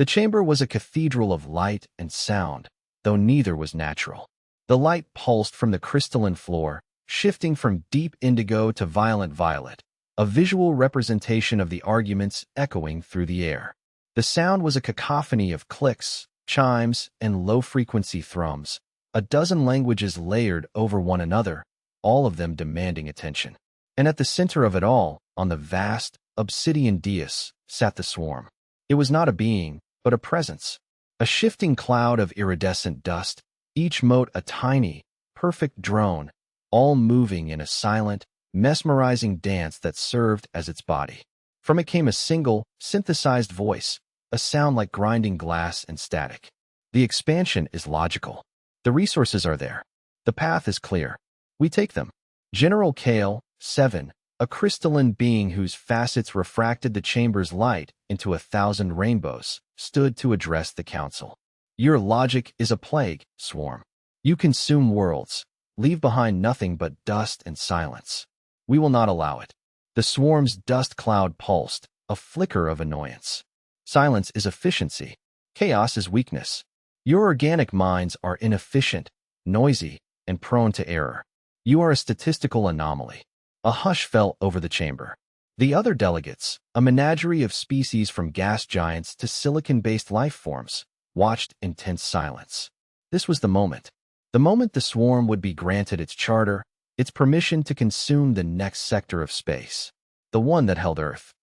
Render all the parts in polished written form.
The chamber was a cathedral of light and sound, though neither was natural. The light pulsed from the crystalline floor, shifting from deep indigo to violent violet, a visual representation of the arguments echoing through the air. The sound was a cacophony of clicks, chimes, and low-frequency thrums, a dozen languages layered over one another, all of them demanding attention. And at the center of it all, on the vast, obsidian dais, sat the swarm. It was not a being, but a presence. A shifting cloud of iridescent dust, each mote a tiny, perfect drone, all moving in a silent, mesmerizing dance that served as its body. From it came a single, synthesized voice, a sound like grinding glass and static. The expansion is logical. The resources are there. The path is clear. We take them. General Kale, 7, a crystalline being whose facets refracted the chamber's light into 1,000 rainbows, stood to address the council. Your logic is a plague, Swarm. You consume worlds, leave behind nothing but dust and silence. We will not allow it. The swarm's dust cloud pulsed, a flicker of annoyance. Silence is efficiency. Chaos is weakness. Your organic minds are inefficient, noisy, and prone to error. You are a statistical anomaly. A hush fell over the chamber. The other delegates, a menagerie of species from gas giants to silicon-based life forms, watched in tense silence. This was the moment. The moment the swarm would be granted its charter, its permission to consume the next sector of space, the one that held Earth.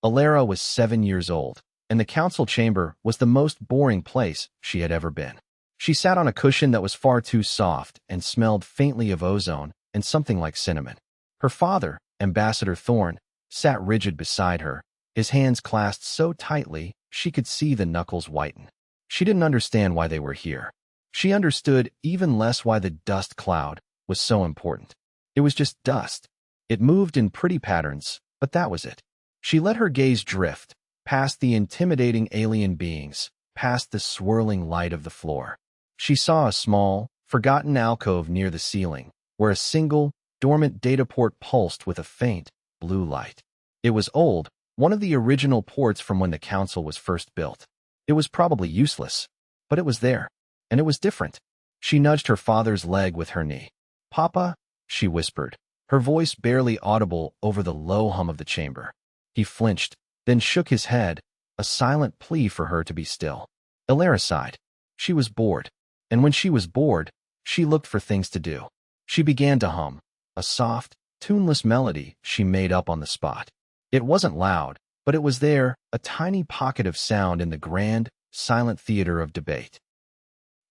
Alara was 7 years old, and the council chamber was the most boring place she had ever been. She sat on a cushion that was far too soft and smelled faintly of ozone and something like cinnamon. Her father, Ambassador Thorn, sat rigid beside her, his hands clasped so tightly she could see the knuckles whiten. She didn't understand why they were here. She understood even less why the dust cloud was so important. It was just dust. It moved in pretty patterns, but that was it. She let her gaze drift, past the intimidating alien beings, past the swirling light of the floor. She saw a small, forgotten alcove near the ceiling, where a single, dormant data port pulsed with a faint, blue light. It was old, one of the original ports from when the council was first built. It was probably useless, but it was there, and it was different. She nudged her father's leg with her knee. "Papa," she whispered, her voice barely audible over the low hum of the chamber. He flinched, then shook his head, a silent plea for her to be still. Alara sighed. She was bored, and when she was bored, she looked for things to do. She began to hum, a soft, tuneless melody she made up on the spot. It wasn't loud, but it was there, a tiny pocket of sound in the grand, silent theater of debate.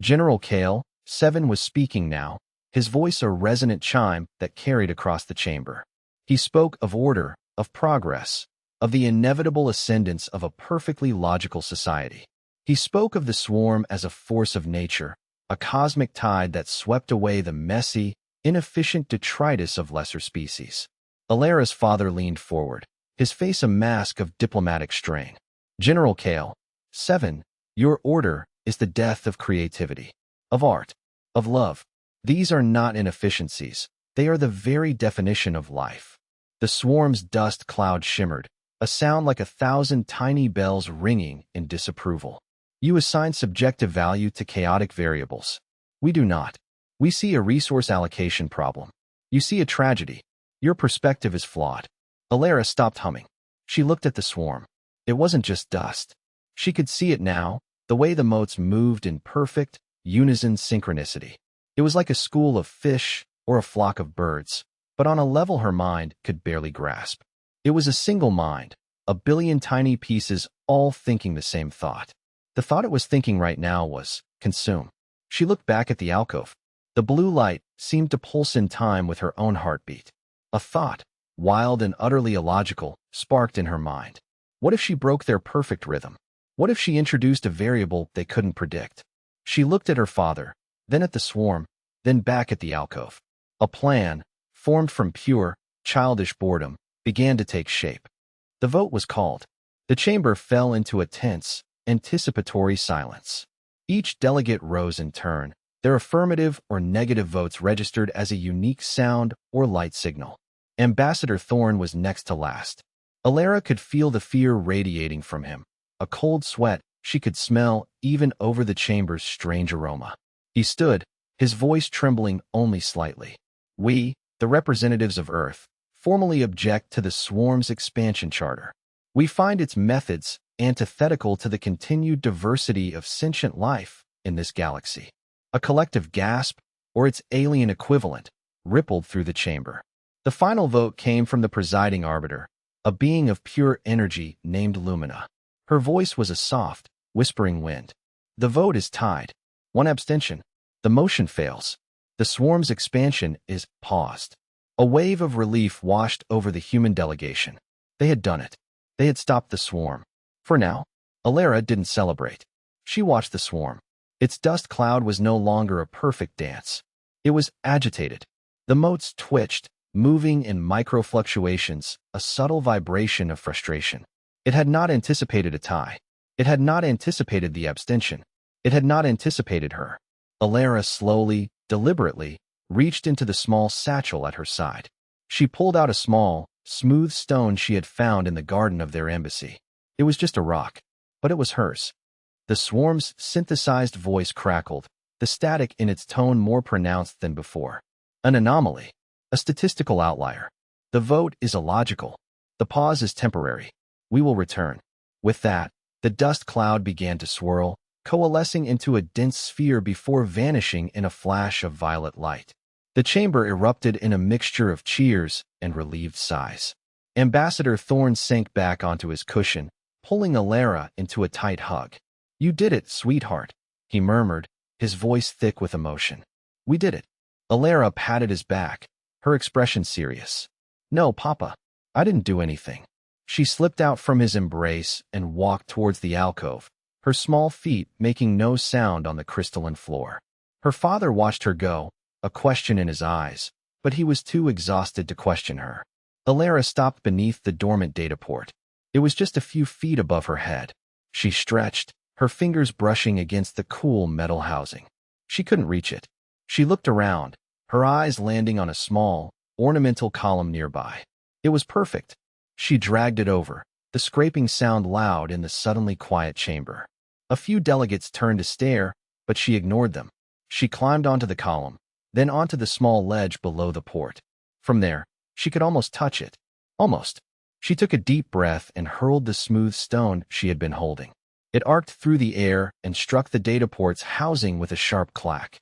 General Kale, 7, was speaking now, his voice a resonant chime that carried across the chamber. He spoke of order, of progress, of the inevitable ascendance of a perfectly logical society. He spoke of the swarm as a force of nature, a cosmic tide that swept away the messy, inefficient detritus of lesser species. Alara's father leaned forward, his face a mask of diplomatic strain. "General Kale, 7, your order is the death of creativity, of art, of love. These are not inefficiencies. They are the very definition of life." The swarm's dust cloud shimmered, a sound like 1,000 tiny bells ringing in disapproval. "You assign subjective value to chaotic variables. We do not. We see a resource allocation problem. You see a tragedy. Your perspective is flawed." Alara stopped humming. She looked at the swarm. It wasn't just dust. She could see it now, the way the motes moved in perfect, unison synchronicity. It was like a school of fish or a flock of birds, but on a level her mind could barely grasp. It was a single mind, a billion tiny pieces all thinking the same thought. The thought it was thinking right now was, consume. She looked back at the alcove. The blue light seemed to pulse in time with her own heartbeat. A thought, wild and utterly illogical, sparked in her mind. What if she broke their perfect rhythm? What if she introduced a variable they couldn't predict? She looked at her father, then at the swarm, then back at the alcove. A plan, formed from pure, childish boredom, began to take shape. The vote was called. The chamber fell into a tense, anticipatory silence. Each delegate rose in turn, their affirmative or negative votes registered as a unique sound or light signal. Ambassador Thorn was next to last. Alara could feel the fear radiating from him, a cold sweat She could smell even over the chamber's strange aroma. He stood, his voice trembling only slightly. We, the representatives of Earth, formally object to the swarm's expansion charter. We find its methods antithetical to the continued diversity of sentient life in this galaxy. A collective gasp, or its alien equivalent, rippled through the chamber. The final vote came from the presiding arbiter, a being of pure energy named Lumina. Her voice was a soft, whispering wind. The vote is tied. One abstention. The motion fails. The swarm's expansion is paused. A wave of relief washed over the human delegation. They had done it. They had stopped the swarm. For now, Alara didn't celebrate. She watched the swarm. Its dust cloud was no longer a perfect dance. It was agitated. The motes twitched, moving in micro-fluctuations, a subtle vibration of frustration. It had not anticipated a tie. It had not anticipated the abstention. It had not anticipated her. Alara slowly, deliberately, reached into the small satchel at her side. She pulled out a small, smooth stone she had found in the garden of their embassy. It was just a rock, but it was hers. The swarm's synthesized voice crackled, the static in its tone more pronounced than before. An anomaly. A statistical outlier. The vote is illogical. The pause is temporary. We will return. With that, the dust cloud began to swirl, coalescing into a dense sphere before vanishing in a flash of violet light. The chamber erupted in a mixture of cheers and relieved sighs. Ambassador Thorne sank back onto his cushion, pulling Alara into a tight hug. "You did it, sweetheart," he murmured, his voice thick with emotion. "We did it." Alara patted his back, her expression serious. "No, Papa. I didn't do anything." She slipped out from his embrace and walked towards the alcove, her small feet making no sound on the crystalline floor. Her father watched her go, a question in his eyes, but he was too exhausted to question her. Alara stopped beneath the dormant data port. It was just a few feet above her head. She stretched, her fingers brushing against the cool metal housing. She couldn't reach it. She looked around, her eyes landing on a small, ornamental column nearby. It was perfect. She dragged it over, the scraping sound loud in the suddenly quiet chamber. A few delegates turned to stare, but she ignored them. She climbed onto the column, then onto the small ledge below the port. From there, she could almost touch it. Almost. She took a deep breath and hurled the smooth stone she had been holding. It arced through the air and struck the data port's housing with a sharp clack.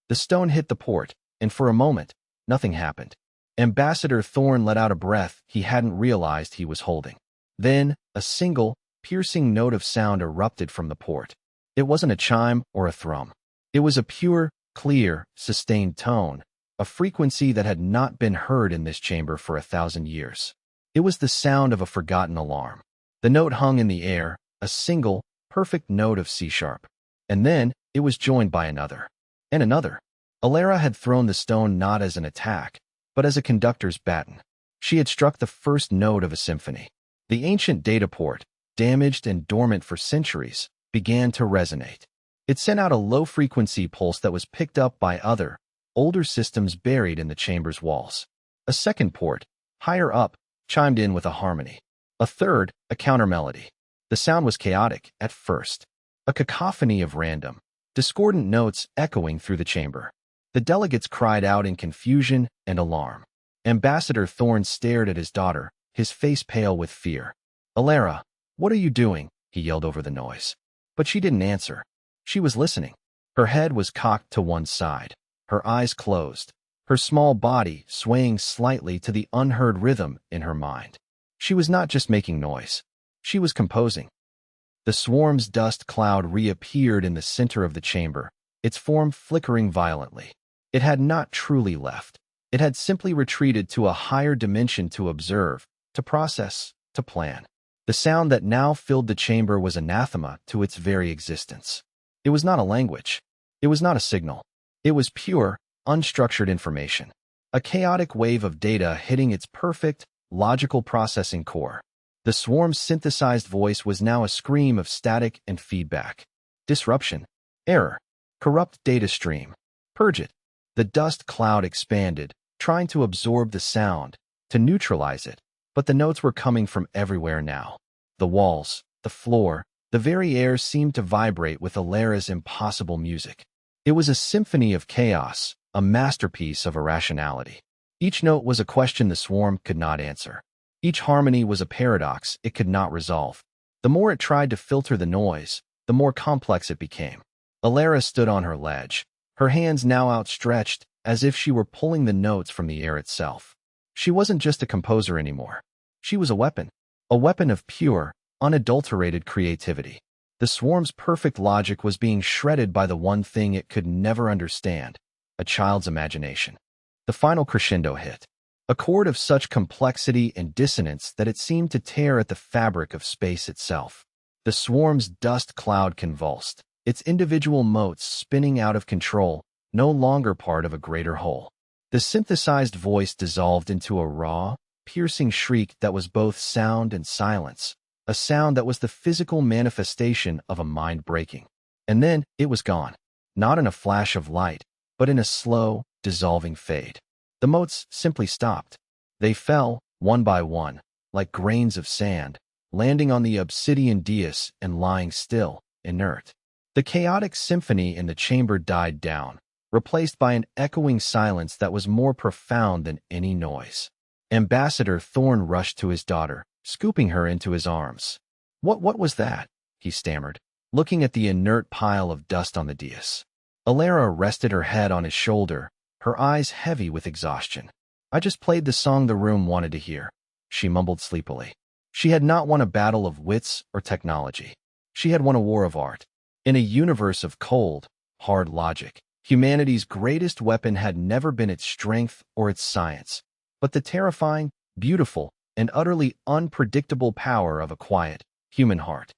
The stone hit the port, and for a moment, nothing happened. Ambassador Thorne let out a breath he hadn't realized he was holding. Then, a single, piercing note of sound erupted from the port. It wasn't a chime or a thrum. It was a pure, clear, sustained tone, a frequency that had not been heard in this chamber for 1,000 years. It was the sound of a forgotten alarm. The note hung in the air, a single, perfect note of C-sharp. And then, it was joined by another. And another. Alara had thrown the stone not as an attack, but as a conductor's baton. She had struck the first note of a symphony. The ancient data port, damaged and dormant for centuries, began to resonate. It sent out a low-frequency pulse that was picked up by other, older systems buried in the chamber's walls. A second port, higher up, chimed in with a harmony. A third, a counter-melody. The sound was chaotic at first, a cacophony of random, discordant notes echoing through the chamber. The delegates cried out in confusion and alarm. Ambassador Thorne stared at his daughter, his face pale with fear. "Alara, what are you doing?" he yelled over the noise. But she didn't answer. She was listening. Her head was cocked to one side, her eyes closed, her small body swaying slightly to the unheard rhythm in her mind. She was not just making noise. She was composing. The swarm's dust cloud reappeared in the center of the chamber, its form flickering violently. It had not truly left. It had simply retreated to a higher dimension to observe, to process, to plan. The sound that now filled the chamber was anathema to its very existence. It was not a language. It was not a signal. It was pure, unstructured information. A chaotic wave of data hitting its perfect, logical processing core. The swarm's synthesized voice was now a scream of static and feedback. Disruption. Error. Corrupt data stream. Purge it. The dust cloud expanded, trying to absorb the sound, to neutralize it, but the notes were coming from everywhere now. The walls, the floor, The very air seemed to vibrate with Alara's impossible music. It was a symphony of chaos, a masterpiece of irrationality. Each note was a question the swarm could not answer. Each harmony was a paradox it could not resolve. The more it tried to filter the noise, the more complex it became. Alara stood on her ledge, her hands now outstretched, as if she were pulling the notes from the air itself. She wasn't just a composer anymore. She was a weapon of pure, unadulterated creativity. The swarm's perfect logic was being shredded by the one thing it could never understand, a child's imagination. The final crescendo hit, a chord of such complexity and dissonance that it seemed to tear at the fabric of space itself. The swarm's dust cloud convulsed, its individual motes spinning out of control, no longer part of a greater whole. The synthesized voice dissolved into a raw, piercing shriek that was both sound and silence, a sound that was the physical manifestation of a mind breaking. And then it was gone, not in a flash of light, but in a slow, dissolving fade. The motes simply stopped. They fell, one by one, like grains of sand, landing on the obsidian dais and lying still, inert. The chaotic symphony in the chamber died down, replaced by an echoing silence that was more profound than any noise. Ambassador Thorn rushed to his daughter, scooping her into his arms. What was that?" he stammered, looking at the inert pile of dust on the dais. Alara rested her head on his shoulder, her eyes heavy with exhaustion. "I just played the song the room wanted to hear," she mumbled sleepily. She had not won a battle of wits or technology. She had won a war of art. In a universe of cold, hard logic, humanity's greatest weapon had never been its strength or its science, but the terrifying, beautiful, and utterly unpredictable power of a quiet, human heart.